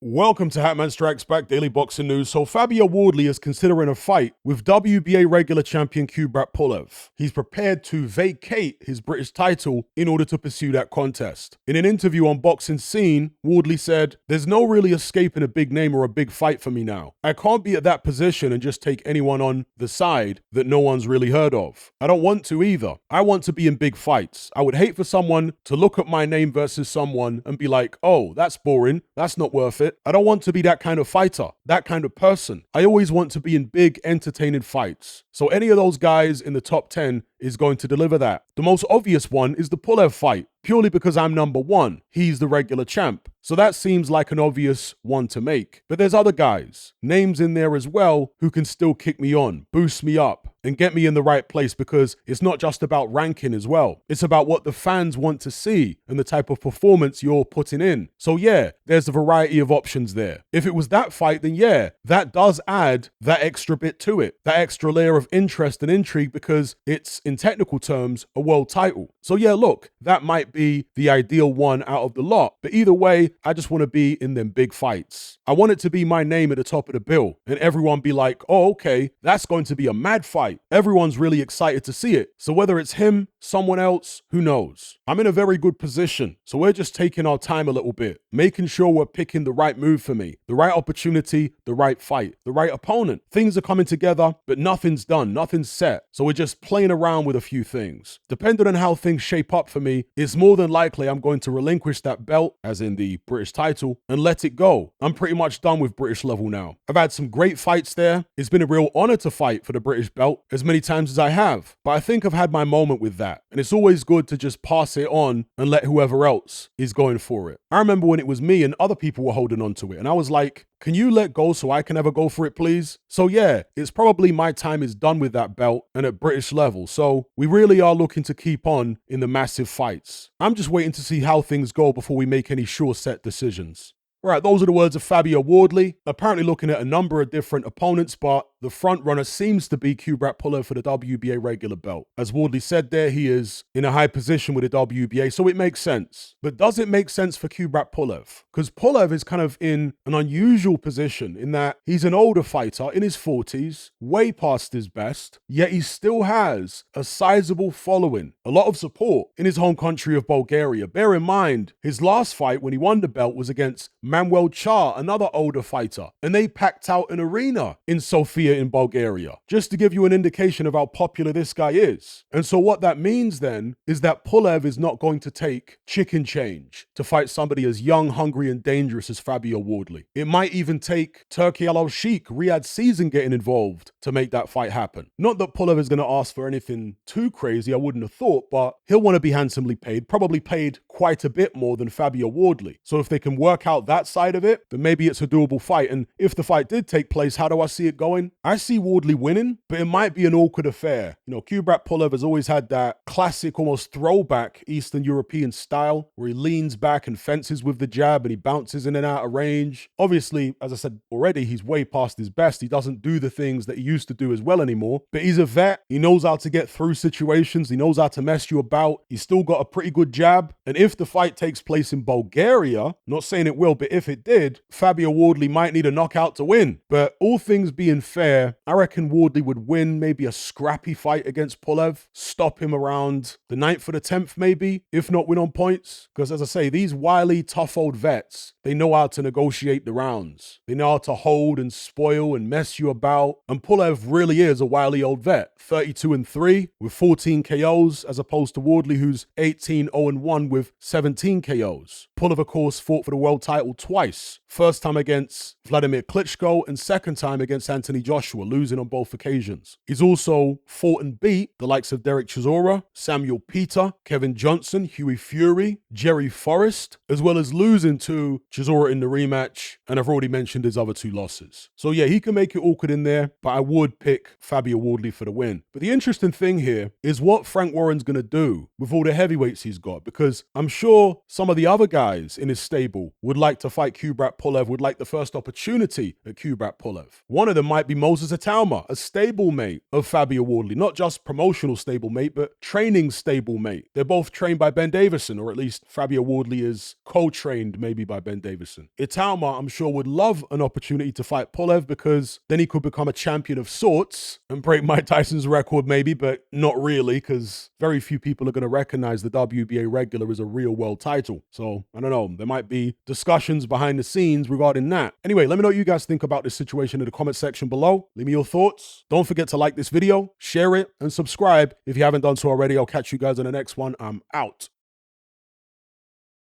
Welcome to Hatman Strikes Back Daily Boxing News. So Fabio Wardley is considering a fight with WBA regular champion Kubrat Pulev. He's prepared to vacate his British title in order to pursue that contest. In an interview on Boxing Scene, Wardley said, "There's no really escaping a big name or a big fight for me now. I can't be at that position and just take anyone on the side that no one's really heard of. I don't want to either. I want to be in big fights. I would hate for someone to look at my name versus someone and be like, oh, that's boring. That's not worth it. I don't want to be that kind of fighter, that kind of person. I always want to be in big, entertaining fights. So any of those guys in the top 10 is going to deliver that. The most obvious one is the Pulev fight, purely because I'm number one. He's the regular champ. So that seems like an obvious one to make. But there's other guys, names in there as well, who can still kick me on, boost me up, and get me in the right place, because it's not just about ranking as well. It's about what the fans want to see and the type of performance you're putting in. So yeah, there's a variety of options there. If it was that fight, then yeah, that does add that extra bit to it, that extra layer of interest and intrigue, because it's, in technical terms, a world title. So yeah, look, that might be the ideal one out of the lot. But either way, I just want to be in them big fights. I want it to be my name at the top of the bill and everyone be like, oh, okay, that's going to be a mad fight. Everyone's really excited to see it. So whether it's him, someone else, who knows? I'm in a very good position. So we're just taking our time a little bit, making sure we're picking the right move for me, the right opportunity, the right fight, the right opponent. Things are coming together, but nothing's done, nothing's set. So we're just playing around with a few things. Depending on how things shape up for me, it's more than likely I'm going to relinquish that belt, as in the British title, and let it go. I'm pretty much done with British level now. I've had some great fights there. It's been a real honor to fight for the British belt as many times as I have, but I think I've had my moment with that. And it's always good to just pass it on and let whoever else is going for it. I remember when it was me and other people were holding on to it, and I was like, can you let go so I can ever go for it, please? So yeah, it's probably my time is done with that belt and at British level. So we really are looking to keep on in the massive fights. I'm just waiting to see how things go before we make any sure set decisions. Right, those are the words of Fabio Wardley, apparently looking at a number of different opponents, but the front runner seems to be Kubrat Pulev for the WBA regular belt. As Wardley said there, he is in a high position with the WBA, so it makes sense. But does it make sense for Kubrat Pulev? Because Pulev is kind of in an unusual position in that he's an older fighter in his 40s, way past his best, yet he still has a sizable following, a lot of support in his home country of Bulgaria. Bear in mind, his last fight when he won the belt was against Manuel Char, another older fighter, and they packed out an arena in Sofia in Bulgaria, just to give you an indication of how popular this guy is. And so what that means then is that Pulev is not going to take chicken change to fight somebody as young, hungry, and dangerous as Fabio Wardley. It might even take Turki Al-Sheikh, Riyadh Season getting involved to make that fight happen. Not that Pulev is going to ask for anything too crazy, I wouldn't have thought, but he'll want to be handsomely paid, probably paid quite a bit more than Fabio Wardley. So if they can work out that side of it, then maybe it's a doable fight. And if the fight did take place, how do I see it going? I see Wardley winning, but it might be an awkward affair. You know, Kubrat Pulev has always had that classic, almost throwback Eastern European style where he leans back and fences with the jab and he bounces in and out of range. Obviously, as I said already, he's way past his best. He doesn't do the things that he used to do as well anymore, but he's a vet. He knows how to get through situations. He knows how to mess you about. He's still got a pretty good jab. And if the fight takes place in Bulgaria, not saying it will, but if it did, Fabio Wardley might need a knockout to win. But all things being fair, I reckon Wardley would win maybe a scrappy fight against Pulev, stop him around the 9th or the 10th maybe, if not win on points. Because as I say, these wily, tough old vets, they know how to negotiate the rounds. They know how to hold and spoil and mess you about. And Pulev really is a wily old vet, 32-3 with 14 KOs, as opposed to Wardley, who's 18-0-1 with 17 KOs. Pulev, of course, fought for the world title twice. First time against Vladimir Klitschko and second time against Anthony Joshua, losing on both occasions. He's also fought and beat the likes of Derek Chisora, Samuel Peter, Kevin Johnson, Huey Fury, Jerry Forrest, as well as losing to Chisora in the rematch, and I've already mentioned his other two losses. So yeah, he can make it awkward in there, but I would pick Fabio Wardley for the win. But the interesting thing here is what Frank Warren's going to do with all the heavyweights he's got, because I'm sure some of the other guys in his stable would like to fight Kubrat Pulev, would like the first opportunity at Kubrat Pulev. One of them might be Moses Itauma, a stablemate of Fabio Wardley, not just promotional stablemate, but training stablemate. They're both trained by Ben Davison, or at least Fabio Wardley is co-trained maybe by Ben Davison. Itauma, I'm sure, would love an opportunity to fight Pulev because then he could become a champion of sorts and break Mike Tyson's record maybe, but not really, because very few people are going to recognize the WBA regular as a real world title. So I don't know, there might be discussions behind the scenes regarding that. Anyway, let me know what you guys think about this situation in the comment section below. Leave me your thoughts. Don't forget to like this video, share it, and subscribe if you haven't done so already. I'll catch you guys in the next one. I'm out.